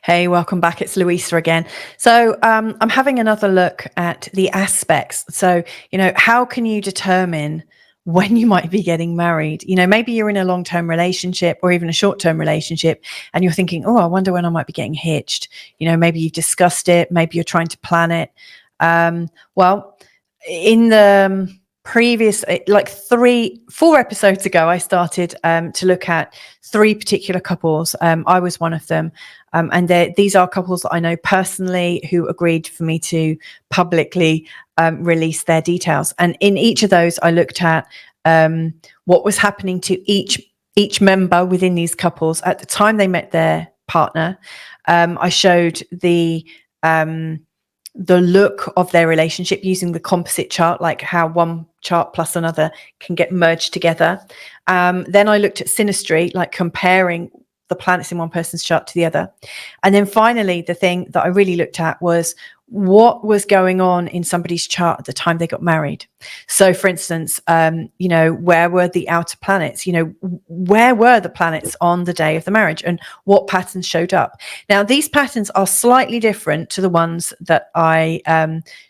Hey, welcome back. It's Louisa again. So I'm having another look at the aspects. So, how can you determine when you might be getting married? Maybe you're in a long-term relationship or even a short-term relationship and you're thinking, oh, I wonder when I might be getting hitched. Maybe you've discussed it. Maybe you're trying to plan it. Well, in the previous, like 4 episodes ago, I started to look at 3 particular couples. I was one of them. And these are couples that I know personally who agreed for me to publicly release their details. And in each of those, I looked at what was happening to each member within these couples at the time they met their partner. I showed the look of their relationship using the composite chart, like how one chart plus another can get merged together. Then I looked at synastry, like comparing the planets in one person's chart to the other. And then finally, the thing that I really looked at was what was going on in somebody's chart at the time they got married. So for instance, where were the outer planets? Where were the planets on the day of the marriage and what patterns showed up? Now, these patterns are slightly different to the ones that I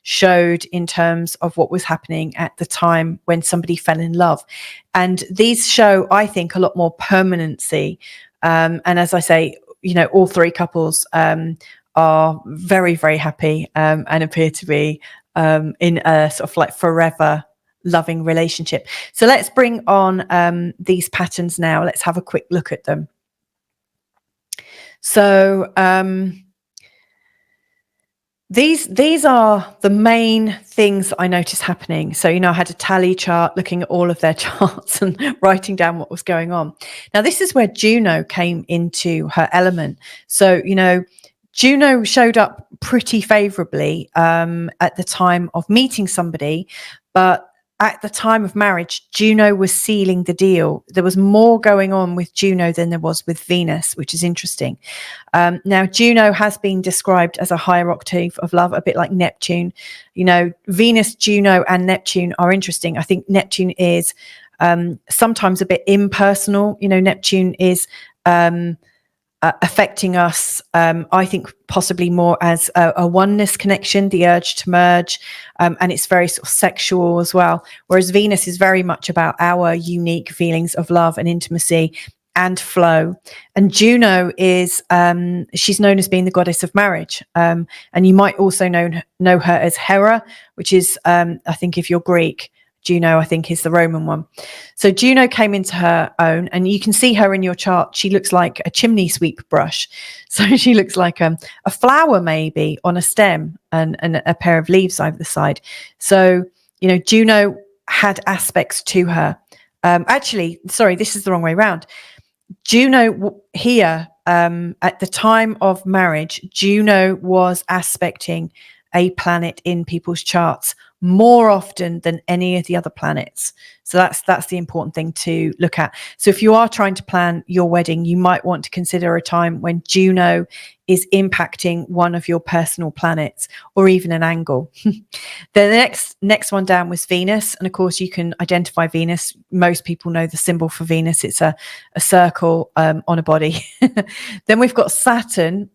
showed in terms of what was happening at the time when somebody fell in love. And these show, I think, a lot more permanency. And as I say, all 3 couples are very, very happy and appear to be in a sort of like forever loving relationship. So let's bring on these patterns now. Let's have a quick look at them. So these are the main things that I noticed happening. So, I had a tally chart looking at all of their charts and writing down what was going on. Now, this is where Juno came into her element. So, Juno showed up pretty favorably at the time of meeting somebody, but at the time of marriage, Juno was sealing the deal. There was more going on with Juno than there was with Venus, which is interesting. Now, Juno has been described as a higher octave of love, a bit like Neptune. Venus, Juno, and Neptune are interesting. I think Neptune is sometimes a bit impersonal. Neptune is affecting us, I think possibly more as a oneness connection, the urge to merge, and it's very sort of sexual as well. Whereas Venus is very much about our unique feelings of love and intimacy and flow. And Juno is, she's known as being the goddess of marriage. And you might also know her as Hera, which is, I think if you're Greek, Juno, I think, is the Roman one. So Juno came into her own, and you can see her in your chart. She looks like a chimney sweep brush. So she looks like a flower maybe on a stem and a pair of leaves over the side. So, Juno had aspects to her. Actually, sorry, this is the wrong way around. Juno here, at the time of marriage, Juno was aspecting a planet in people's charts more often than any of the other planets. So that's the important thing to look at. So if you are trying to plan your wedding, you might want to consider a time when Juno is impacting one of your personal planets or even an angle. The next one down was Venus. And of course, you can identify Venus. Most people know the symbol for Venus. It's a circle on a body. Then we've got Saturn,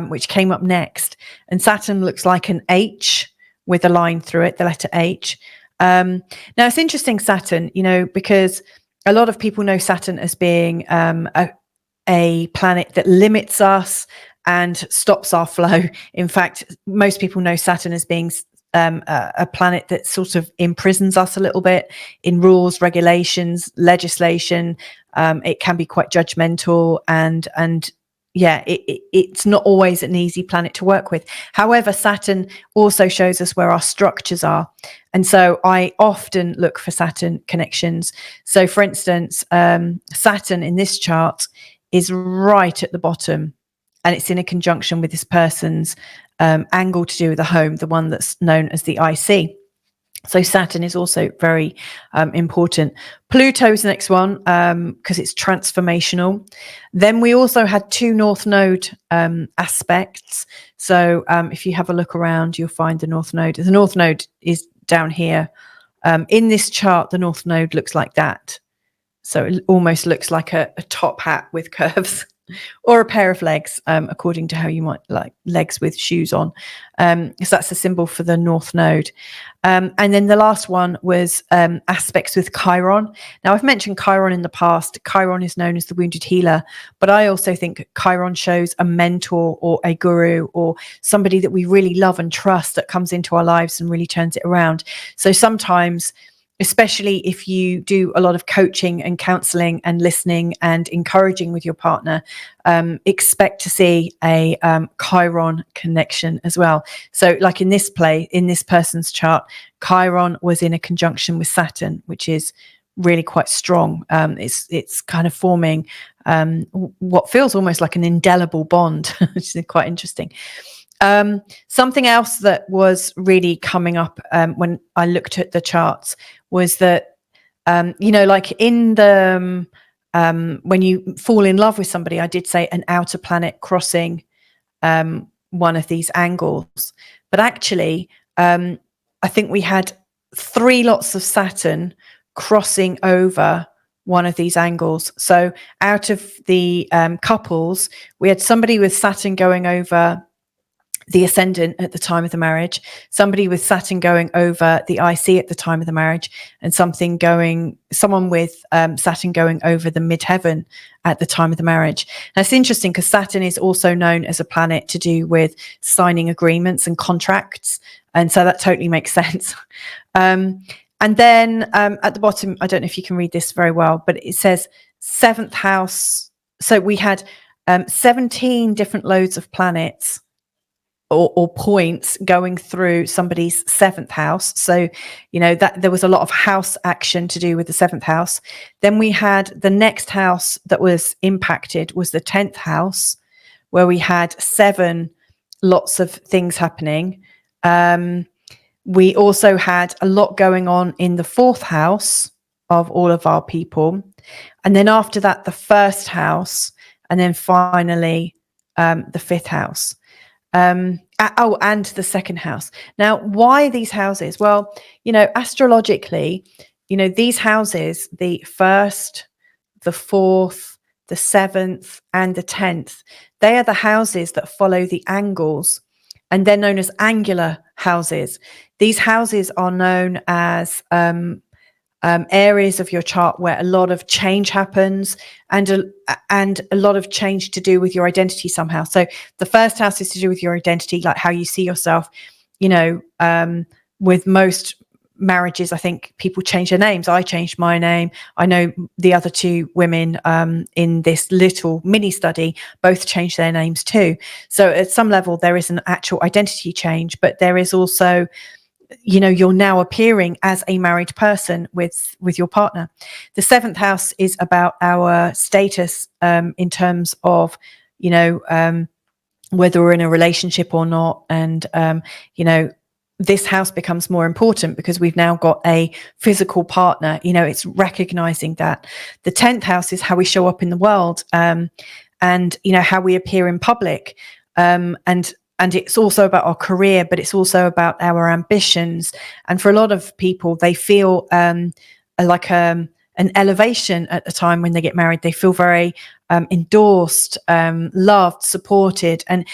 which came up next. And Saturn looks like an H with a line through it, the letter H. Now, it's interesting, Saturn, because a lot of people know Saturn as being a planet that limits us and stops our flow. In fact, most people know Saturn as being a planet that sort of imprisons us a little bit in rules, regulations, legislation. It can be quite judgmental and yeah, it's not always an easy planet to work with. However, Saturn also shows us where our structures are. And so I often look for Saturn connections. So for instance, Saturn in this chart is right at the bottom, and it's in a conjunction with this person's angle to do with the home, the one that's known as the IC. So Saturn is also very important. Pluto's the next one because it's transformational. Then we also had 2 North Node aspects. So if you have a look around, you'll find the North Node. The North Node is down here. In this chart, the North Node looks like that. So it almost looks like a top hat with curves. or a pair of legs, according to how you might like legs with shoes on. So that's a symbol for the North Node. And then the last one was aspects with Chiron. Now, I've mentioned Chiron in the past. Chiron is known as the wounded healer, but I also think Chiron shows a mentor or a guru or somebody that we really love and trust that comes into our lives and really turns it around. So sometimes, especially if you do a lot of coaching and counseling and listening and encouraging with your partner, expect to see a Chiron connection as well. So like in this person's chart, Chiron was in a conjunction with Saturn, which is really quite strong. It's kind of forming what feels almost like an indelible bond, which is quite interesting. Something else that was really coming up when I looked at the charts was that, like in the, when you fall in love with somebody, I did say an outer planet crossing one of these angles. But actually, I think we had 3 lots of Saturn crossing over one of these angles. So out of the couples, we had somebody with Saturn going over the ascendant at the time of the marriage, somebody with Saturn going over the IC at the time of the marriage, and someone with Saturn going over the midheaven at the time of the marriage. Now, it's interesting because Saturn is also known as a planet to do with signing agreements and contracts. And so that totally makes sense. And then at the bottom, I don't know if you can read this very well, but it says 7th house. So we had 17 different loads of planets or points going through somebody's 7th house. So, that there was a lot of house action to do with the 7th house. Then we had the next house that was impacted was the 10th house, where we had 7 lots of things happening. We also had a lot going on in the 4th house of all of our people. And then after that, the 1st house, and then finally the 5th house. And the 2nd house. Now, why these houses? Well, astrologically, these houses, the 1st, the 4th, the 7th, and the 10th, they are the houses that follow the angles, and they're known as angular houses. These houses are known as areas of your chart where a lot of change happens and a lot of change to do with your identity somehow. So the 1st house is to do with your identity, like how you see yourself. With most marriages, I think people change their names. I changed my name. I know the other 2 women in this little mini study both changed their names too. So at some level, there is an actual identity change, but there is also, you're now appearing as a married person with your partner. The 7th house is about our status in terms of, whether we're in a relationship or not. And, this house becomes more important because we've now got a physical partner. It's recognizing that. The 10th house is how we show up in the world and, how we appear in public. And it's also about our career, but it's also about our ambitions. And for a lot of people, they feel like an elevation at the time when they get married. They feel very endorsed, loved, supported. And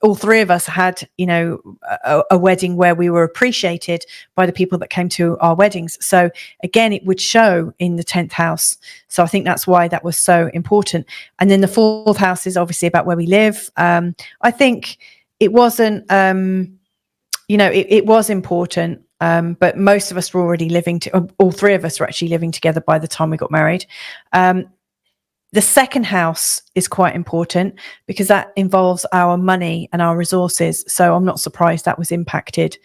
all 3 of us had, a wedding where we were appreciated by the people that came to our weddings. So again, it would show in the 10th house. So I think that's why that was so important. And then the 4th house is obviously about where we live. I think it wasn't, it was important. But most of us were already all 3 of us were actually living together by the time we got married. The 2nd house is quite important because that involves our money and our resources. So I'm not surprised that was impacted.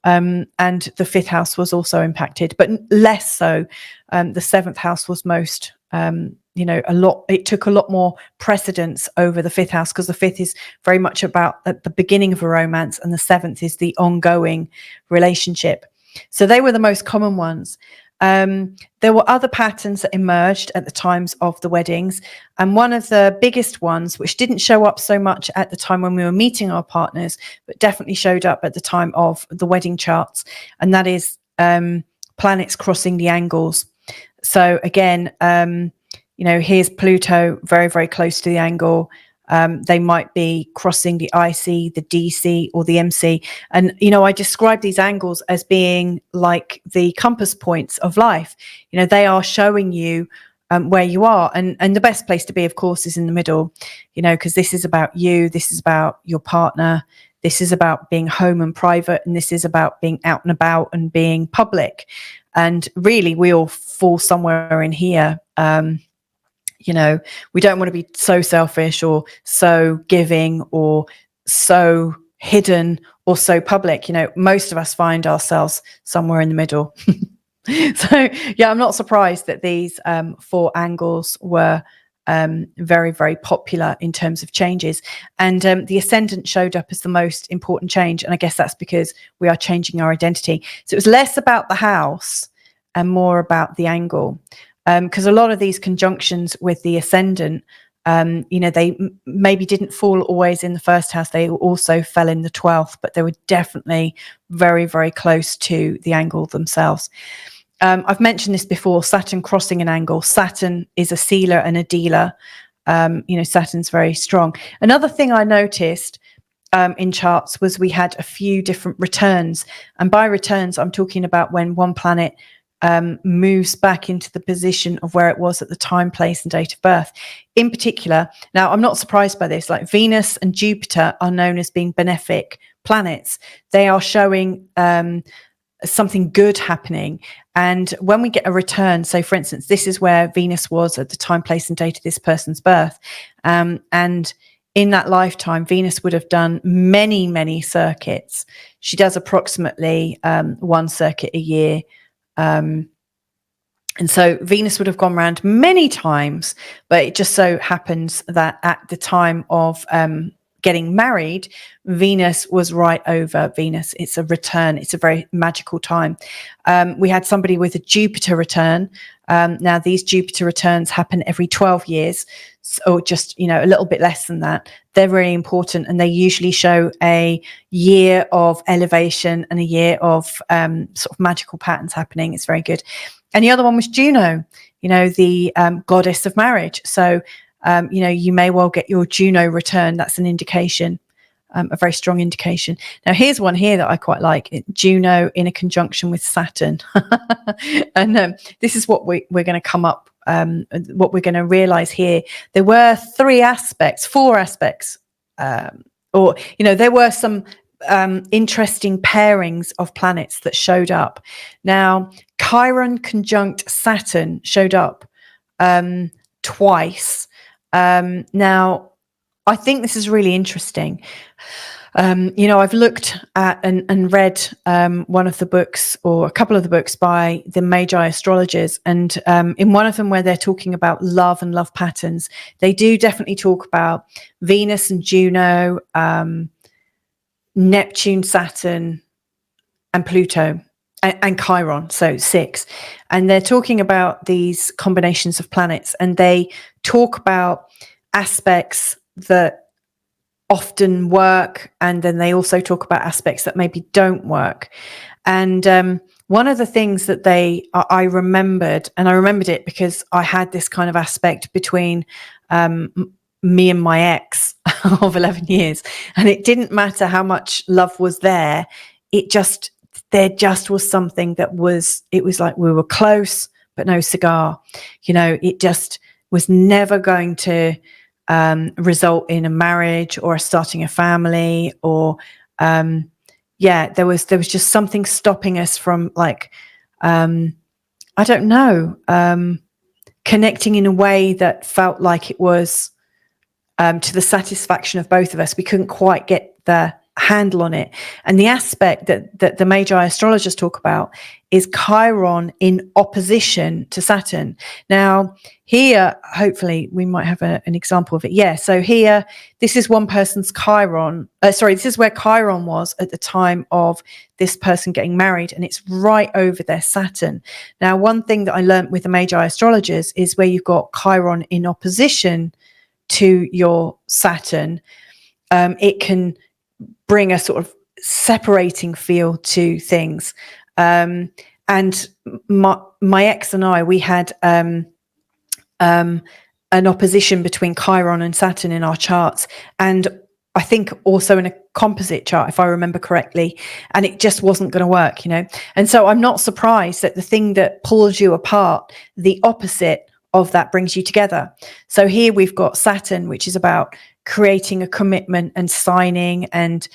And the 5th house was also impacted, but less so. The 7th house was most, it took a lot more precedence over the 5th house because the 5th is very much about at the beginning of a romance and the 7th is the ongoing relationship. So they were the most common ones. There were other patterns that emerged at the times of the weddings. And one of the biggest ones, which didn't show up so much at the time when we were meeting our partners, but definitely showed up at the time of the wedding charts. And that is planets crossing the angles. So again, here's Pluto very, very close to the angle. They might be crossing the IC, the DC, or the MC. And, I describe these angles as being like the compass points of life. They are showing you where you are. And the best place to be, of course, is in the middle, because this is about you. This is about your partner. This is about being home and private. And this is about being out and about and being public. And really, we all fall somewhere in here. We don't want to be so selfish or so giving or so hidden or so public. Most of us find ourselves somewhere in the middle. So, I'm not surprised that these 4 angles were very, very popular in terms of changes. And the ascendant showed up as the most important change. And I guess that's because we are changing our identity. So it was less about the house and more about the angle. Because a lot of these conjunctions with the ascendant, they maybe didn't fall always in the first house. They also fell in the 12th, but they were definitely very, very close to the angle themselves. I've mentioned this before, Saturn crossing an angle. Saturn is a sealer and a dealer. Saturn's very strong. Another thing I noticed in charts was we had a few different returns. And by returns, I'm talking about when one planet moves back into the position of where it was at the time, place, and date of birth. In particular, now I'm not surprised by this, like Venus and Jupiter are known as being benefic planets. They are showing something good happening. And when we get a return, so for instance, this is where Venus was at the time, place, and date of this person's birth. And in that lifetime, Venus would have done many, many circuits. She does approximately 1 circuit a year. And so Venus would have gone around many times, but it just so happens that at the time of getting married, Venus was right over Venus. It's a return. It's a very magical time. We had somebody with a Jupiter return. Now, these Jupiter returns happen every 12 years, or just, a little bit less than that. They're really important, and they usually show a year of elevation and a year of sort of magical patterns happening. It's very good. And the other one was Juno, the goddess of marriage. So, you may well get your Juno return. That's an indication, a very strong indication. Now, here's one here that I quite like. Juno in a conjunction with Saturn. And this is what we're going to come up, what we're going to realize here. There were 4 aspects, or, there were some interesting pairings of planets that showed up. Now, Chiron conjunct Saturn showed up twice. Now, I think this is really interesting. I've looked at and read one of the books, or a couple of the books by the Magi astrologers, and in one of them where they're talking about love and love patterns, they do definitely talk about Venus and Juno, Neptune, Saturn, and Pluto. And Chiron, so 6. And they're talking about these combinations of planets, and they talk about aspects that often work, and then they also talk about aspects that maybe don't work. And one of the things that I remembered, and I remembered it because I had this kind of aspect between me and my ex of 11 years, and it didn't matter how much love was there. There just was something it was like we were close, but no cigar. It just was never going to result in a marriage or starting a family, or there was just something stopping us from, like, I don't know, connecting in a way that felt like it was to the satisfaction of both of us. We couldn't quite get the handle on it. And the aspect that the Magi astrologers talk about is Chiron in opposition to Saturn. Now, here, hopefully we might have an example of it. Yeah, so here, this is one person's Chiron. This is where Chiron was at the time of this person getting married, and it's right over their Saturn. Now, one thing that I learned with the Magi astrologers is where you've got Chiron in opposition to your Saturn, it can bring a sort of separating feel to things. And my ex and I, we had an opposition between Chiron and Saturn in our charts, and I think also in a composite chart, if I remember correctly, and it just wasn't going to work, And so I'm not surprised that the thing that pulls you apart, the opposite of that brings you together. So here we've got Saturn, which is about creating a commitment and signing and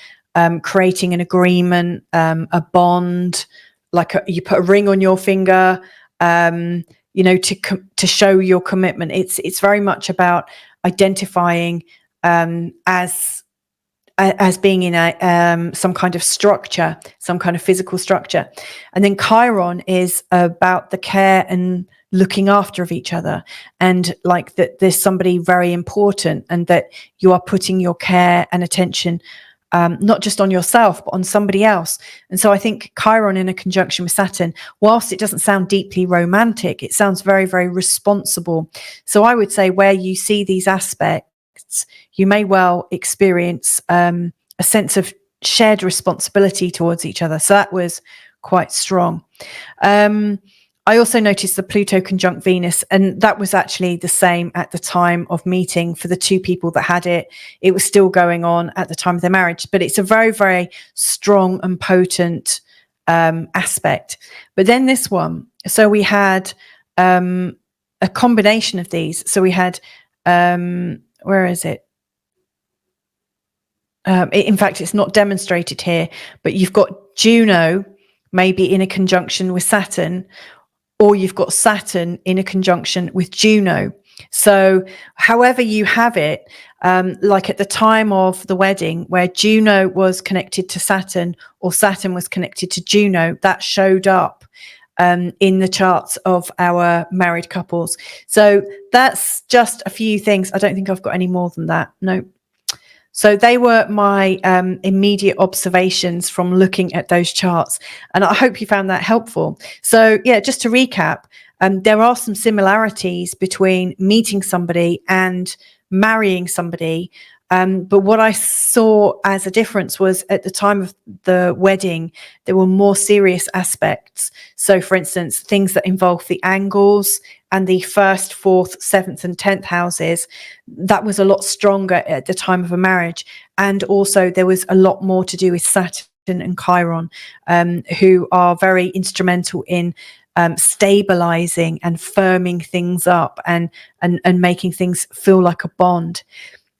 creating an agreement, a bond, like you put a ring on your finger, to show your commitment. It's very much about identifying as being in a some kind of structure, some kind of physical structure. And then Chiron is about the care and looking after of each other, and like that there's somebody very important, and that you are putting your care and attention not just on yourself, but on somebody else. And so I think Chiron in a conjunction with Saturn, whilst it doesn't sound deeply romantic, it sounds very, very responsible. So I would say where you see these aspects, you may well experience a sense of shared responsibility towards each other. So that was quite strong. I also noticed the Pluto conjunct Venus, and that was actually the same at the time of meeting for the two people that had it. It was still going on at the time of their marriage, but it's a very, very strong and potent aspect. But then this one, so we had a combination of these. So we had, where is it? In fact, it's not demonstrated here, but you've got Juno maybe in a conjunction with Saturn, or you've got Saturn in a conjunction with Juno. So however you have it, like at the time of the wedding where Juno was connected to Saturn or Saturn was connected to Juno, that showed up in the charts of our married couples. So that's just a few things. I don't think I've got any more than that. No. So they were my immediate observations from looking at those charts. And I hope you found that helpful. So yeah, just to recap, there are some similarities between meeting somebody and marrying somebody. But what I saw as a difference was at the time of the wedding, there were more serious aspects. So for instance, things that involve the angles and the 1st, 4th, 7th and 10th houses, that was a lot stronger at the time of a marriage. And also there was a lot more to do with Saturn and Chiron, who are very instrumental in stabilizing and firming things up and making things feel like a bond.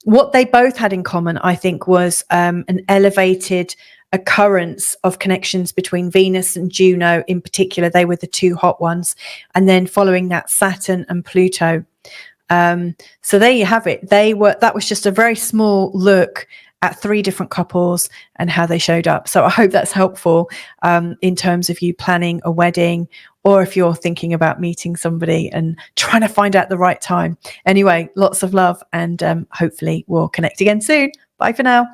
What they both had in common, I think, was an elevated occurrence of connections between Venus and Juno in particular. They were the two hot ones. And then following that, Saturn and Pluto. So there you have it. That was just a very small look at 3 different couples and how they showed up. So I hope that's helpful in terms of you planning a wedding, or if you're thinking about meeting somebody and trying to find out the right time. Anyway, lots of love, and hopefully we'll connect again soon. Bye for now.